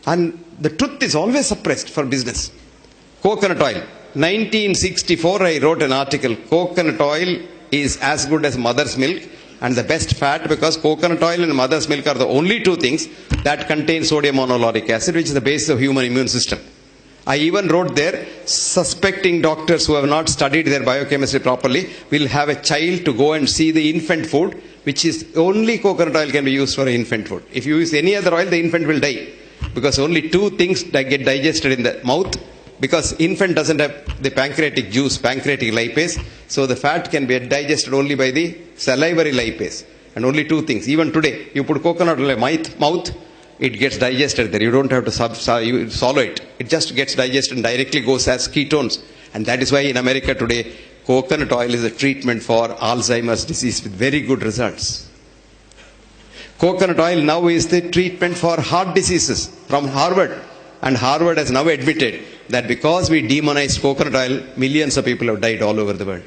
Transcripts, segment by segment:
And the truth is always suppressed for business. Coconut oil. 1964 I wrote an article. Coconut oil is as good as mother's milk and the best fat, because coconut oil and mother's milk are the only two things that contain sodium monolauric acid, which is the basis of human immune system. I even wrote there, suspecting doctors who have not studied their biochemistry properly will have a child to go and see the infant food, which is only coconut oil can be used for infant food. If you use any other oil, the infant will die, because only two things that get digested in the mouth, because infant doesn't have the pancreatic juice, pancreatic lipase, so the fat can be digested only by the salivary lipase. And only two things. Even today, you put coconut oil in the mouth, it gets digested there. You don't have to swallow it. It just gets digested and directly goes as ketones. And that is why in America today, coconut oil is a treatment for Alzheimer's disease with very good results. Coconut oil now is the treatment for heart diseases from Harvard. And Harvard has now admitted that because we demonized coconut oil, millions of people have died all over the world.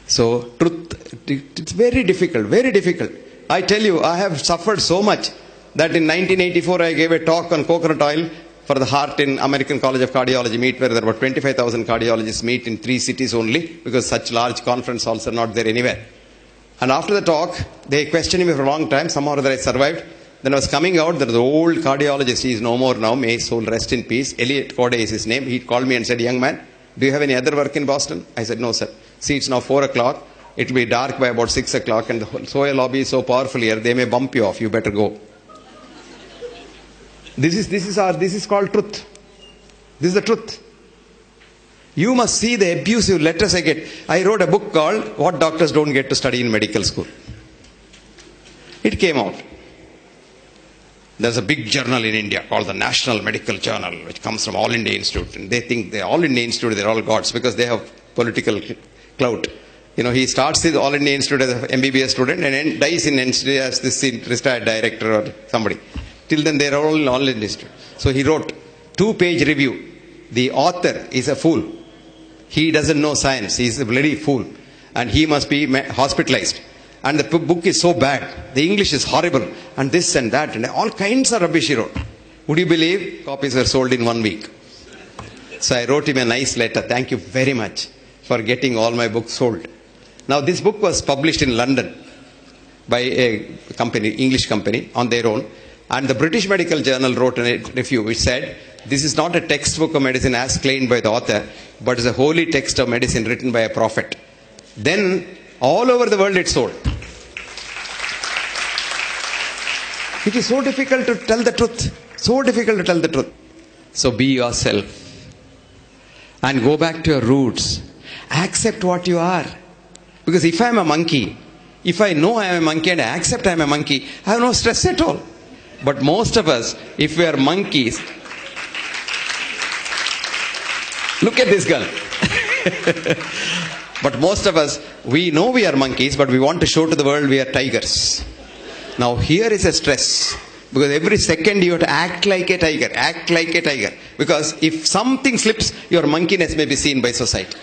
So, truth, it's very difficult, very difficult. I tell you, I have suffered so much that in 1984 I gave a talk on coconut oil for the heart in American College of Cardiology meet, where there were 25,000 cardiologists meet in 3 cities only, because such large conference halls are not there anywhere. And after the talk, they questioned me for a long time. Somehow or other I survived. Then I was coming out, there was an old cardiologist, he is no more now, may his soul rest in peace. Elliot Corday is his name. He called me and said, "Young man, do you have any other work in Boston?" I said, "No, sir. See, it's now 4 o'clock. It will be dark by about 6 o'clock, and the Soya lobby is so powerful here, they may bump you off. You better go." This is called truth. This is the truth. You must see the abusive letters I get. I wrote a book called What Doctors Don't Get to Study in Medical School. It came out. There's a big journal in India called the National Medical Journal, which comes from All India Institute. And they think they're All India Institute, they're all gods, because they have political clout. You know, he starts his All India Institute as an MBBS student and then dies in institute as this retired director or somebody. Till then, they're all in All India Institute. So he wrote 2-page review. The author is a fool. He doesn't know science. He's a bloody fool. And he must be hospitalized. And the book is so bad. The English is horrible. And this and that. And all kinds of rubbish he wrote. Would you believe? Copies were sold in 1 week. So I wrote him a nice letter. Thank you very much for getting all my books sold. Now this book was published in London by a company, English company, on their own. And the British Medical Journal wrote a review which said, this is not a textbook of medicine as claimed by the author, but is a holy text of medicine written by a prophet. Then all over the world it sold. It is so difficult to tell the truth. So difficult to tell the truth. So be yourself. And go back to your roots. Accept what you are. Because if I am a monkey, if I know I am a monkey and I accept I am a monkey, I have no stress at all. But most of us, if we are monkeys, look at this girl. But most of us, we know we are monkeys, but we want to show to the world we are tigers. Now here is a stress. Because every second you have to act like a tiger. Act like a tiger. Because if something slips, your monkeyness may be seen by society.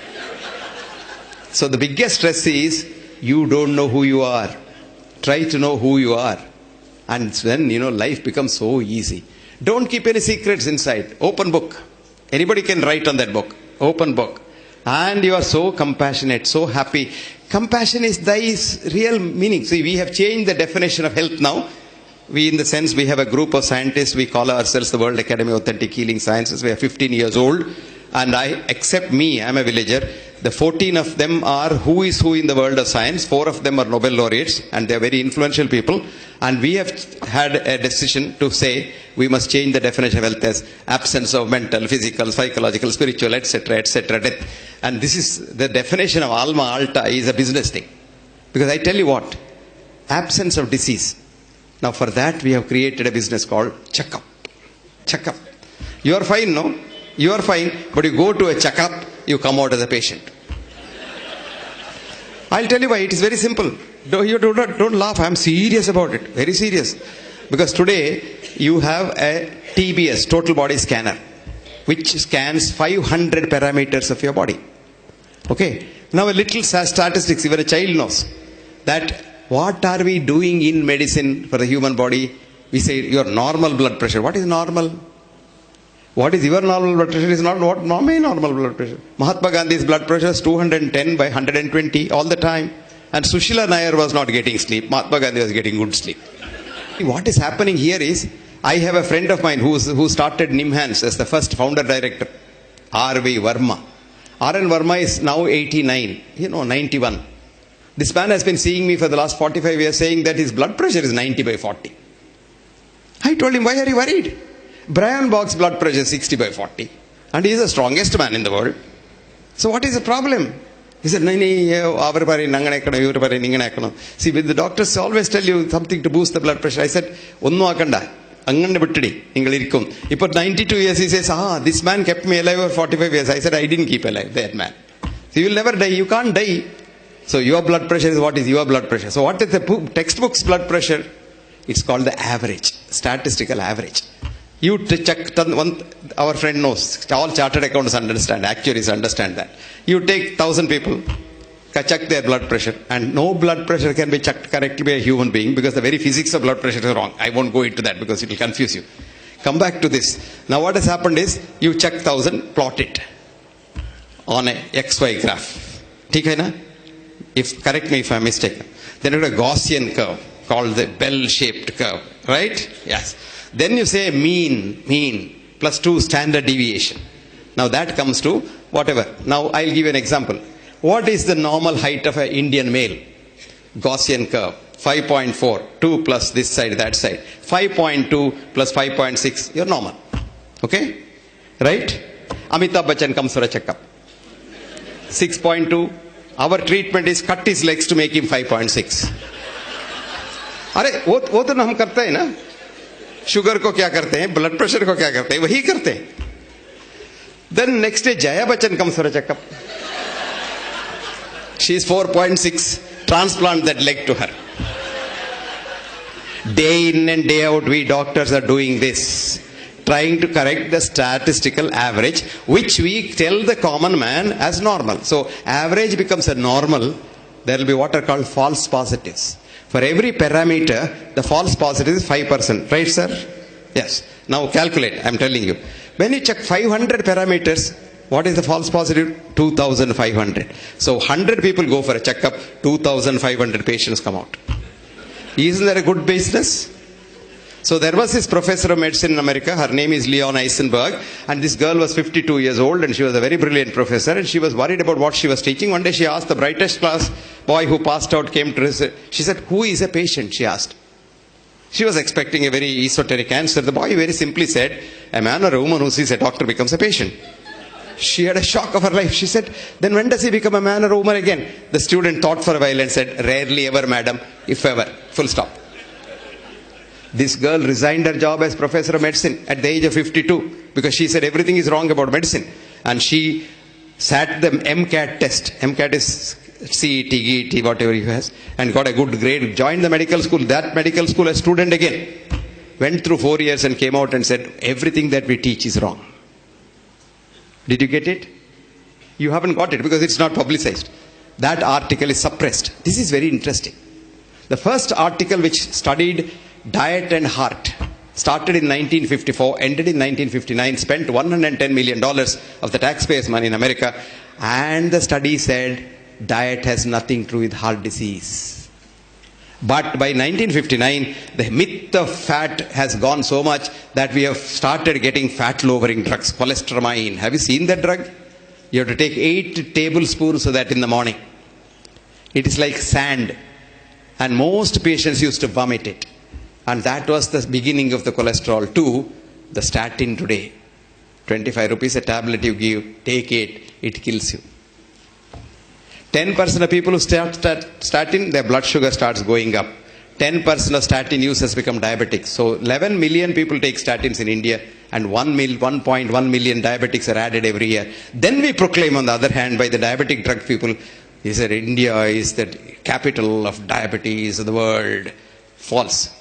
So the biggest stress is, you don't know who you are. Try to know who you are. And then, life becomes so easy. Don't keep any secrets inside. Open book. Anybody can write on that book. Open book. And you are so compassionate, so happy. Compassion is thy real meaning. See, we have changed the definition of health now. We have a group of scientists. We call ourselves the World Academy of Authentic Healing Sciences. We are 15 years old. And except me, I'm a villager. The 14 of them are who is who in the world of science. 4 of them are Nobel laureates, and they are very influential people. And we have had a decision to say we must change the definition of health as absence of mental, physical, psychological, spiritual, etc., etc., death. And this is the definition of Alma Alta is a business thing. Because I tell you what, absence of disease. Now for that we have created a business called checkup. Checkup. You are fine, no? You are fine, but you go to a checkup, you come out as a patient. I'll tell you why. It is very simple. Don't laugh. I'm serious about it. Very serious. Because today you have a TBS, total body scanner, which scans 500 parameters of your body. Okay. Now a little statistics, even a child knows that what are we doing in medicine for the human body? We say your normal blood pressure. What is normal? What is your normal blood pressure is not what my normal blood pressure. Mahatma Gandhi's blood pressure is 210 by 120 all the time. And Sushila Nair was not getting sleep. Mahatma Gandhi was getting good sleep. What is happening here is, I have a friend of mine who started Nimhans as the first founder director, R.V. Verma. R.N. Verma is now 89, 91. This man has been seeing me for the last 45 years saying that his blood pressure is 90 by 40. I told him, why are you worried? Brian Bog's blood pressure is 60 by 40. And he is the strongest man in the world. So what is the problem? He said, see, with the doctors always tell you something to boost the blood pressure. I said, അങ്ങനെ വിട്ടടി നിങ്ങൾ ഇരിക്കും. ഇപ്പോൾ 92 years he says, this man kept me alive for 45 years. I said, I didn't keep alive that man. So you will never die. You can't die. So your blood pressure is what is your blood pressure. So what is the textbook's blood pressure? It's called the average, statistical average. You check, our friend knows, all chartered accountants understand, actuaries understand that. You take 1,000 people, check their blood pressure, and no blood pressure can be checked correctly by a human being because the very physics of blood pressure is wrong. I won't go into that because it will confuse you. Come back to this. Now what has happened is, you check 1,000, plot it on a XY graph. ठीक है ना? Correct me if I'm mistaken. Then you have a Gaussian curve called the bell-shaped curve, right? Yes. Then you say mean plus 2 standard deviation. Now that comes to whatever. Now I'll give you an example. What is the normal height of an Indian male? Gaussian curve. 5.4. 2 plus this side, that side. 5.2 plus 5.6. You're normal. Okay? Right? Amitabh Bachchan comes for a checkup. 6.2. Our treatment is cut his legs to make him 5.6. अरे वो तो हम करते हैं ना. Sugar को क्या करते हैं, ब्लड प्रेशर को क्या करते हैं, वही करते हैं. Then next day Jaya Bachchan comes for a checkup. She is 4.6. Transplant that leg to her. Day in and day out we doctors are doing this, trying to correct the statistical average, which we tell the common man as normal. So average becomes a normal. There will be what are called false positives. For every parameter, the false positive is 5%. Right, sir? Yes. Now calculate, I'm telling you. When you check 500 parameters, what is the false positive? 2,500. So 100 people go for a checkup, 2,500 patients come out. Isn't that a good business? So there was this professor of medicine in America, her name is Leon Eisenberg, and this girl was 52 years old and she was a very brilliant professor and she was worried about what she was teaching. One day she asked the brightest class boy who passed out, came to her, she said, who is a patient? She asked. She was expecting a very esoteric answer. The boy very simply said, a man or a woman who sees a doctor becomes a patient. She had a shock of her life. She said, then when does he become a man or a woman again? The student thought for a while and said, rarely ever, madam, if ever. Full stop. This girl resigned her job as professor of medicine at the age of 52 because she said everything is wrong about medicine. And she sat the MCAT test. MCAT is CET, GET, whatever he has, and got a good grade. Joined the medical school. That medical school, a student again. Went through 4 years and came out and said, everything that we teach is wrong. Did you get it? You haven't got it because it's not publicized. That article is suppressed. This is very interesting. The first article which studied diet and heart started in 1954, ended in 1959, spent $110 million of the taxpayers' money in America, and the study said diet has nothing to do with heart disease. But by 1959, the myth of fat has gone so much that we have started getting fat-lowering drugs, cholestyramine. Have you seen that drug? You have to take 8 tablespoons of that in the morning. It is like sand. And most patients used to vomit it. And that was the beginning of the cholesterol too. The statin today. 25 rupees a tablet you give, take it, it kills you. 10% of people who start statin, their blood sugar starts going up. 10% of statin users become diabetics. So 11 million people take statins in India and 1.1 million diabetics are added every year. Then we proclaim on the other hand by the diabetic drug people, he said India is the capital of diabetes of the world. False.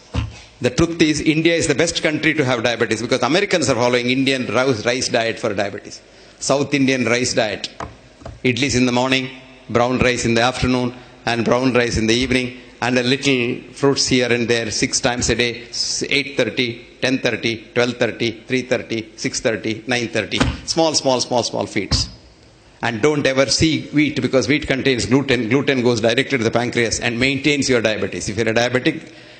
The truth is, India is the best country to have diabetes because Americans are following Indian rice diet for diabetes. South Indian rice diet. Idlis in the morning, brown rice in the afternoon, and brown rice in the evening, and a little fruits here and there 6 times a day, 8:30, 10:30, 12:30, 3:30, 6:30, 9:30. Small feeds. And don't ever see wheat, because wheat contains gluten. Gluten goes directly to the pancreas and maintains your diabetes. If you're a diabetic,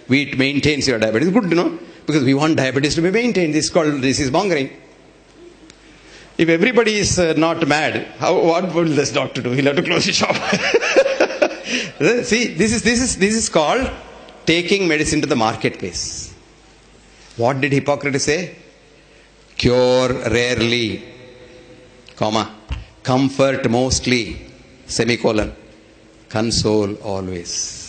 wheat maintains your diabetes. Good to know, because we want diabetes to be maintained. This is called disease mongering. If everybody is not mad, what will this doctor do? He'll have to close his shop. See, this is called taking medicine to the marketplace. What did Hippocrates say? Cure rarely, comma, comfort mostly, semicolon, console always.